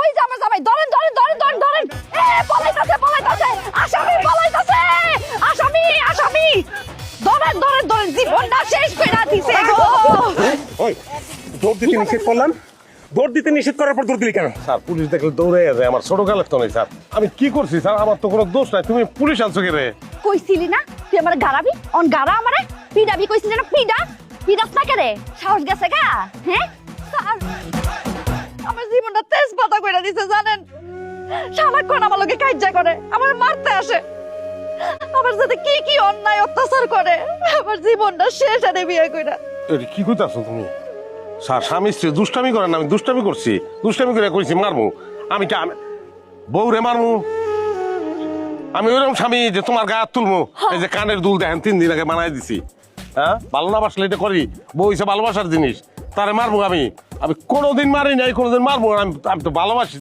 ওই যে আমার জামাই, ধরেন ধরেন ধরেন ধরেন ধরেন। এ পলাইতাছে পলাইতাছে, আসামি পলাইতাছে, আসামি আসামি। ধরেন ধরেন ধরেন, জীবনটা শেষ কইরা দিছে গো। ওই দৌড় দিতে নিষেধ করলাম, দৌড় দিতে নিষেধ করার পর দৌড় দিলি কেন? স্যার পুলিশ দেখলে দৌড়ে যায়, আমার ছোট কালের তো নেই স্যার। আমি কি করছি স্যার? আমার তো কোনো দোষ নাই, তুমি পুলিশ আনছো কে রে? কইছিলি না তুই আমার গারাবি, অন গারা আমারে পিডাবি, কইছিলি না পিডা, পিডাস না কেরে, সাহস গেছে গা? হ্যাঁ স্যার, আমার জীবনটা তেজ পাতা কইরা দিছে জানেন। সারাক্ষণ আমার লগে কাজ্জা করে, আমার মারতে আসে, আমার সাথে কি কি অন্যায় অত্যাচার করে, আমার জীবনটা শেষ আরে বিয়ে কইরা। এটা কি কইতাছো তুমি? স্যার স্বামী স্ত্রী দুষ্টামি করেন, আমি দুষ্টামি করছি, দুষ্টামি করে কইছি মারমু। আমি কি বউ রে মারমু? আমি ওইরকম স্বামী যে তোমার গায়ে হাত তুলমু? এই যে কানের দুল দেখেন 3 দিন আগে বানাই দিছি। হ্যাঁ, ভালো না বাসলে এটা করি? বউ হইছে ভালোবাসার জিনিস, তারে মারবো আমি? আমি কোনোদিন মারি নাই, কোনোদিন মারবো না। আমি তো ভালোবাসি।